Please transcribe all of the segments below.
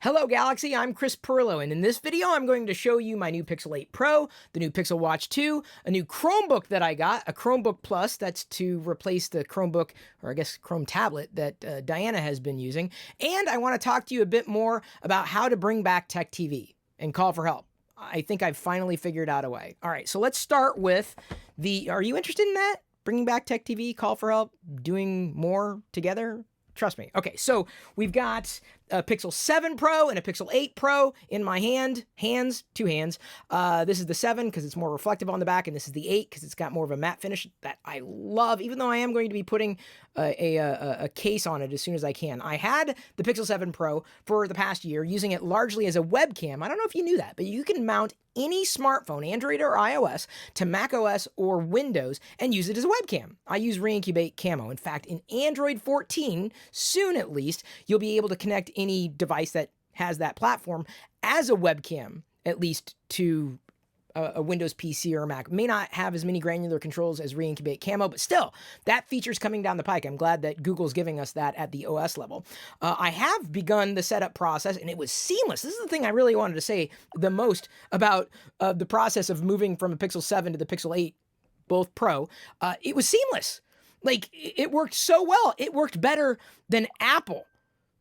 Hello Galaxy, I'm Chris Perlow, and in this video I'm going to show you my new Pixel 8 Pro, the new Pixel Watch 2, a new Chromebook that I got, a Chromebook Plus, that's to replace the Chromebook, or I guess Chrome tablet, that Diana has been using, and I want to talk to you a bit more about how to bring back TechTV and call for help. I think I've finally figured out a way. All right, so let's start with are you interested in that? Bringing back TechTV, call for help, doing more together? Trust me. Okay, so we've got a Pixel 7 Pro and a Pixel 8 Pro in my two hands. This is the 7 because it's more reflective on the back, and this is the 8 because it's got more of a matte finish that I love, even though I am going to be putting a case on it as soon as I can. I had the Pixel 7 Pro for the past year, using it largely as a webcam. I don't know if you knew that, but you can mount any smartphone, Android or iOS, to macOS or Windows and use it as a webcam. I use Reincubate Camo. In fact, in Android 14, soon at least, you'll be able to connect any device that has that platform as a webcam, at least to a Windows PC or a Mac. May not have as many granular controls as Reincubate Camo, but still, that feature's coming down the pike. I'm glad that Google's giving us that at the OS level. I have begun the setup process, and it was seamless. This is the thing I really wanted to say the most about the process of moving from a Pixel 7 to the Pixel 8, both Pro. It was seamless. Like, it worked so well. It worked better than Apple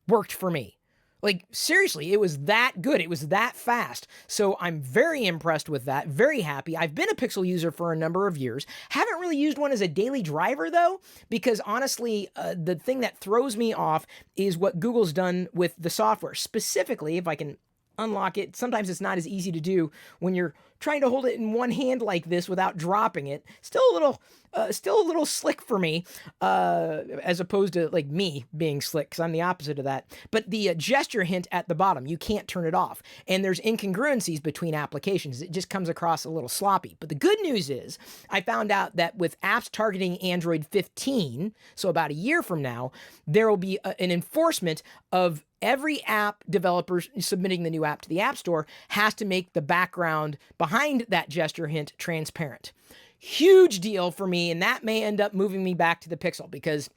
worked for me. Like, seriously, it was that good. It was that fast. So I'm very impressed with that. Very happy. I've been a Pixel user for a number of years. Haven't really used one as a daily driver, though, because honestly, the thing that throws me off is what Google's done with the software. Specifically, if I can unlock it, sometimes it's not as easy to do when you're trying to hold it in one hand like this without dropping it. Still a little slick for me, as opposed to like me being slick, because I'm the opposite of that. But the gesture hint at the bottom, you can't turn it off. And there's incongruencies between applications. It just comes across a little sloppy. But the good news is I found out that with apps targeting Android 15, so about a year from now, there will be an enforcement of every app developer submitting the new app to the App Store has to make the background behind that gesture hint transparent. Huge deal for me, and that may end up moving me back to the Pixel because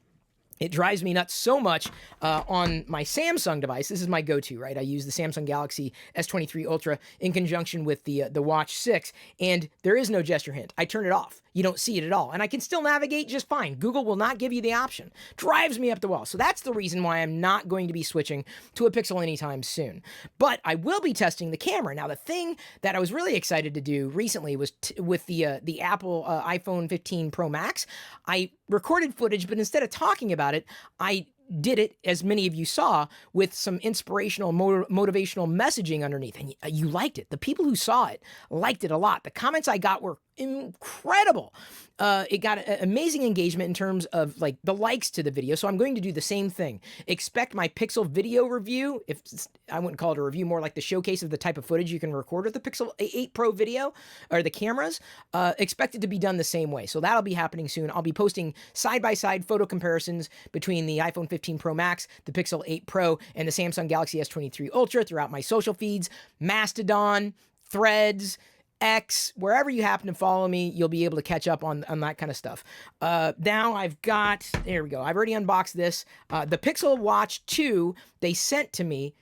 it drives me nuts so much on my Samsung device. This is my go-to, right? I use the Samsung Galaxy S23 Ultra in conjunction with the Watch 6, and there is no gesture hint. I turn it off. You don't see it at all, and I can still navigate just fine. Google will not give you the option. Drives me up the wall. So that's the reason why I'm not going to be switching to a Pixel anytime soon. But I will be testing the camera. Now, the thing that I was really excited to do recently was with the Apple iPhone 15 Pro Max. I recorded footage, but instead of talking about it, I did it, as many of you saw, with some inspirational, motivational messaging underneath. And you liked it. The people who saw it liked it a lot. The comments I got were incredible. It got amazing engagement in terms of like the likes to the video. So I'm going to do the same thing. Expect my Pixel video review. I wouldn't call it a review, more like the showcase of the type of footage you can record with the Pixel 8 Pro video or the cameras. Expect it to be done the same way. So that'll be happening soon. I'll be posting side-by-side photo comparisons between the iPhone 15 Pro Max, the Pixel 8 Pro, and the Samsung Galaxy S23 Ultra throughout my social feeds, Mastodon, Threads, X, wherever you happen to follow me, you'll be able to catch up on that kind of stuff. Now I've got, there we go. I've already unboxed this. The Pixel Watch 2, they sent to me.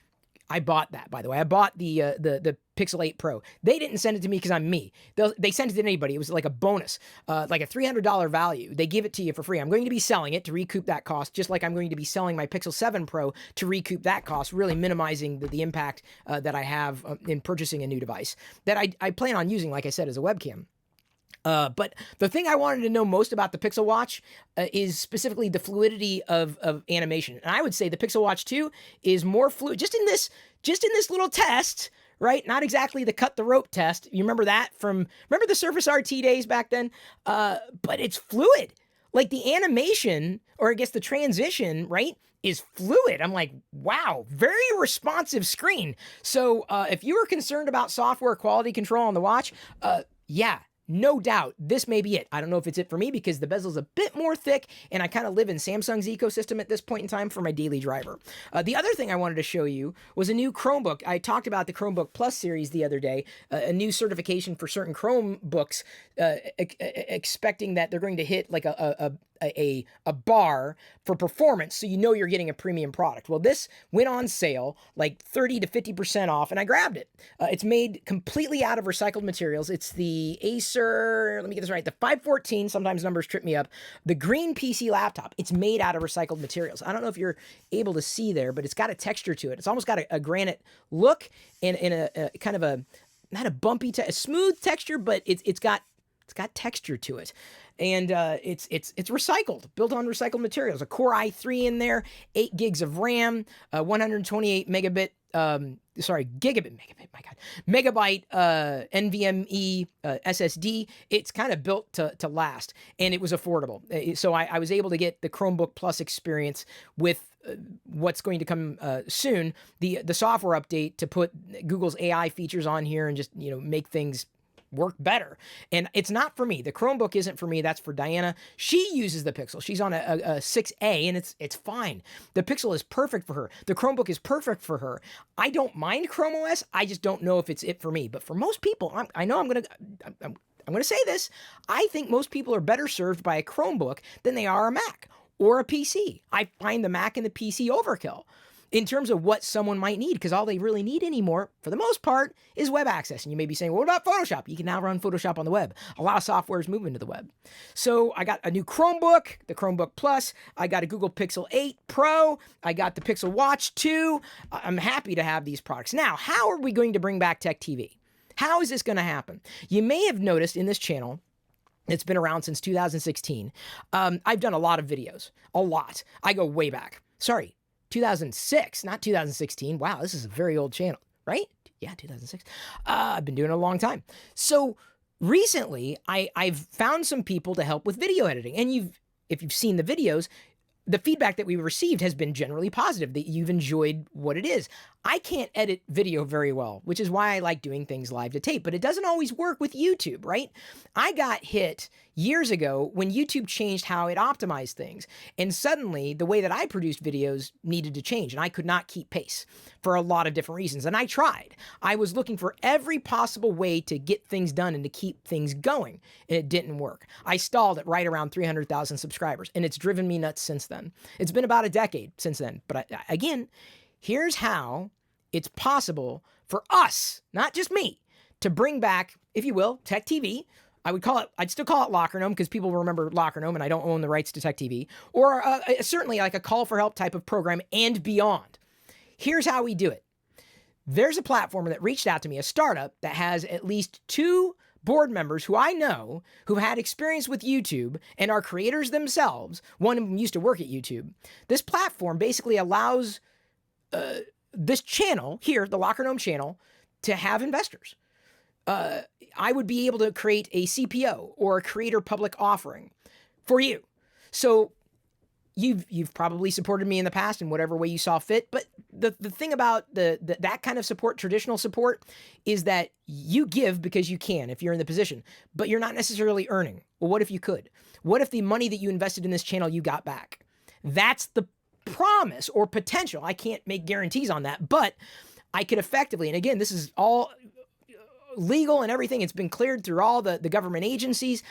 I bought that, by the way. I bought the Pixel 8 Pro. They didn't send it to me because I'm me. They sent it to anybody. It was like a bonus, like a $300 value. They give it to you for free. I'm going to be selling it to recoup that cost, just like I'm going to be selling my Pixel 7 Pro to recoup that cost, really minimizing the impact that I have in purchasing a new device that I plan on using, like I said, as a webcam. But the thing I wanted to know most about the Pixel Watch is specifically the fluidity of animation. And I would say the Pixel Watch 2 is more fluid. Just in this little test, right? Not exactly the cut the rope test. You remember that remember the Surface RT days back then? But it's fluid. Like the animation, or I guess the transition, right, is fluid. I'm like, wow, very responsive screen. So if you were concerned about software quality control on the watch, yeah. No doubt, this may be it. I don't know if it's it for me because the bezel's a bit more thick and I kind of live in Samsung's ecosystem at this point in time for my daily driver. The other thing I wanted to show you was a new Chromebook. I talked about the Chromebook Plus series the other day, a new certification for certain Chromebooks, expecting that they're going to hit like a a bar for performance, so you know you're getting a premium product. Well, this went on sale like 30 to 50% off, and I grabbed it. It's made completely out of recycled materials. It's the Acer, let me get this right, the 514, sometimes numbers trip me up, the green PC laptop. It's made out of recycled materials. I don't know if you're able to see there, but it's got a texture to it. It's almost got a granite look and a kind of a, not a bumpy, a smooth texture, but it's got texture to it. And it's recycled, built on recycled materials. A Core i3 in there, 8 gigs of RAM, 128 megabit, megabyte NVMe SSD. It's kind of built to last, and it was affordable. So I was able to get the Chromebook Plus experience with what's going to come soon, the software update to put Google's AI features on here and just, make things work better. And it's not for me. The Chromebook isn't for me. That's for Diana. She uses the Pixel. She's on a 6A, and it's fine. The Pixel is perfect for her. The Chromebook is perfect for her. I don't mind Chrome OS. I just don't know if it's it for me. But for most people, I'm going to say this. I think most people are better served by a Chromebook than they are a Mac or a PC. I find the Mac and the PC overkill in terms of what someone might need, because all they really need anymore, for the most part, is web access. And you may be saying, well, what about Photoshop? You can now run Photoshop on the web. A lot of software is moving to the web. So I got a new Chromebook, the Chromebook Plus. I got a Google Pixel 8 Pro. I got the Pixel Watch 2. I'm happy to have these products. Now, how are we going to bring back TechTV? How is this going to happen? You may have noticed in this channel, it's been around since 2016. I've done a lot of videos, a lot. I go way back. Sorry, 2006, not 2016. Wow, this is a very old channel, right? Yeah, 2006. I've been doing it a long time. So recently, I've found some people to help with video editing. And if you've seen the videos, the feedback that we've received has been generally positive, that you've enjoyed what it is. I can't edit video very well, which is why I like doing things live to tape, but it doesn't always work with YouTube, right? I got hit years ago when YouTube changed how it optimized things. And suddenly the way that I produced videos needed to change, and I could not keep pace for a lot of different reasons. And I tried. I was looking for every possible way to get things done and to keep things going, and it didn't work. I stalled at right around 300,000 subscribers, and it's driven me nuts since then. It's been about a decade since then. But again, here's how it's possible for us, not just me, to bring back, if you will, TechTV. I'd still call it LockerGnome because people remember LockerGnome and I don't own the rights to TechTV, or certainly like a call for help type of program and beyond. Here's how we do it. There's a platform that reached out to me, a startup that has at least 2 board members who I know who had experience with YouTube and are creators themselves. One of them used to work at YouTube. This platform basically allows this channel here, the LockerGnome channel, to have investors. I would be able to create a CPO or a creator public offering for you. So you've probably supported me in the past in whatever way you saw fit. But the thing about that kind of support, traditional support, is that you give because you can if you're in the position, but you're not necessarily earning. Well, what if you could? What if the money that you invested in this channel you got back? That's the promise or potential. I can't make guarantees on that, but I could effectively, and again, this is all legal and everything. It's been cleared through all the government agencies.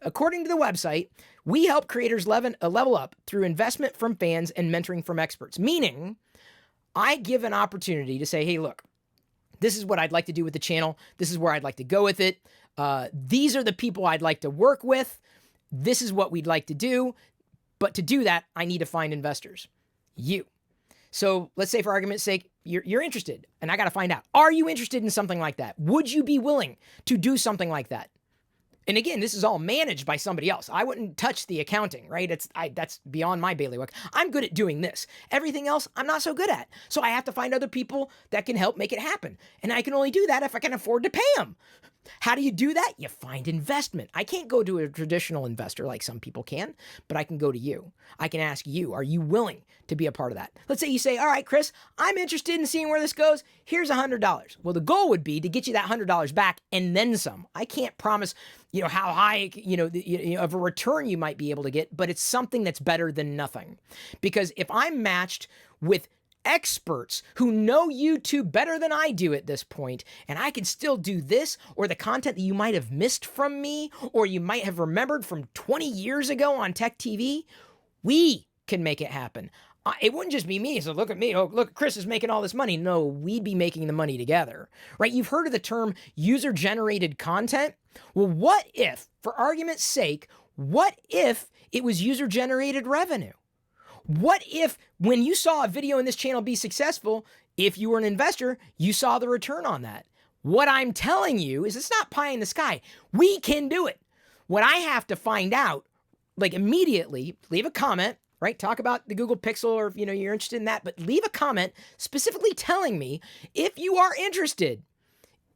According to the website, we help creators level up through investment from fans and mentoring from experts. Meaning, I give an opportunity to say, hey, look, this is what I'd like to do with the channel. This is where I'd like to go with it. These are the people I'd like to work with. This is what we'd like to do. But to do that, I need to find investors. You. So let's say for argument's sake, you're interested, and I got to find out, are you interested in something like that? Would you be willing to do something like that? And again, this is all managed by somebody else. I wouldn't touch the accounting, right? That's beyond my bailiwick. I'm good at doing this. Everything else, I'm not so good at. So I have to find other people that can help make it happen. And I can only do that if I can afford to pay them. How do you do that? You find investment. I can't go to a traditional investor like some people can, but I can go to you. I can ask you, are you willing to be a part of that? Let's say you say, all right, Chris, I'm interested in seeing where this goes. Here's $100. Well, the goal would be to get you that $100 back and then some. I can't promise, how high, of a return you might be able to get, but it's something that's better than nothing. Because if I'm matched with experts who know YouTube better than I do at this point, and I can still do this or the content that you might have missed from me or you might have remembered from 20 years ago on Tech TV, we can make it happen. It wouldn't just be me. So look at me. Oh, look, Chris is making all this money. No, we'd be making the money together, right? You've heard of the term user-generated content. Well, what if, for argument's sake, what if it was user-generated revenue? What if when you saw a video in this channel be successful, if you were an investor, you saw the return on that? What I'm telling you is it's not pie in the sky. We can do it. What I have to find out, like immediately, leave a comment, right? Talk about the Google Pixel or if you're interested in that, but leave a comment specifically telling me if you are interested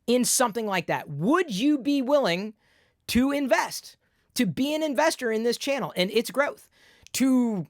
in something like that. Would you be willing to invest, to be an investor in this channel and its growth, to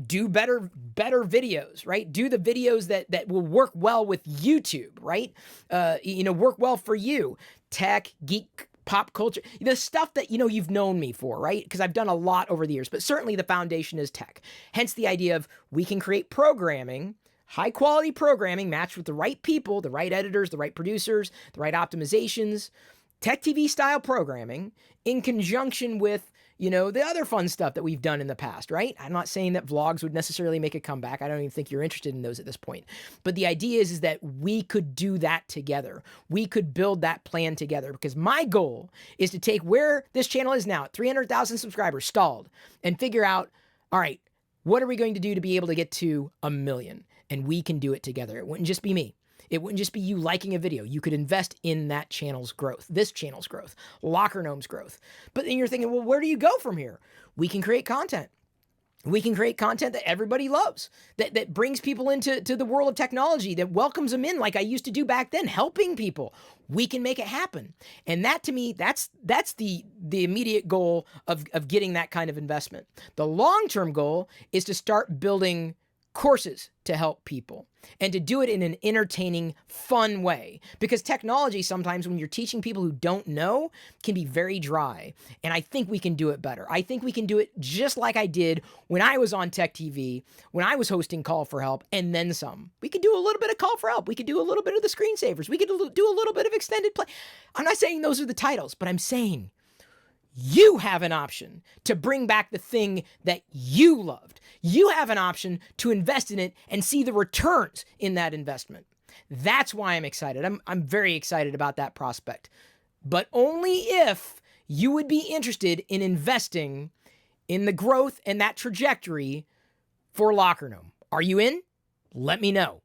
do better videos, right? Do the videos that will work well with YouTube, right? Work well for you. Tech, geek, pop culture, the stuff that, you've known me for, right? Because I've done a lot over the years, but certainly the foundation is tech. Hence the idea of we can create programming, high quality programming matched with the right people, the right editors, the right producers, the right optimizations, Tech TV style programming in conjunction with, the other fun stuff that we've done in the past, right? I'm not saying that vlogs would necessarily make a comeback. I don't even think you're interested in those at this point. But the idea is that we could do that together. We could build that plan together because my goal is to take where this channel is now at 300,000 subscribers stalled and figure out, all right, what are we going to do to be able to get to 1 million? And we can do it together. It wouldn't just be me. It wouldn't just be you liking a video. You could invest in that channel's growth, this channel's growth, LockerGnome's growth. But then you're thinking, well, where do you go from here? We can create content. We can create content that everybody loves, that brings people into the world of technology, that welcomes them in like I used to do back then, helping people. We can make it happen. And that, to me, that's the immediate goal of getting that kind of investment. The long-term goal is to start building courses to help people and to do it in an entertaining, fun way. Because technology sometimes when you're teaching people who don't know can be very dry. And I think we can do it better. I think we can do it just like I did when I was on Tech TV, when I was hosting Call for Help and then some. We could do a little bit of Call for Help. We could do a little bit of the screensavers. We could do a little bit of extended play. I'm not saying those are the titles, but I'm saying you have an option to bring back the thing that you loved. You have an option to invest in it and see the returns in that investment. That's why I'm excited. I'm very excited about that prospect. But only if you would be interested in investing in the growth and that trajectory for LockerGnome. Are you in? Let me know.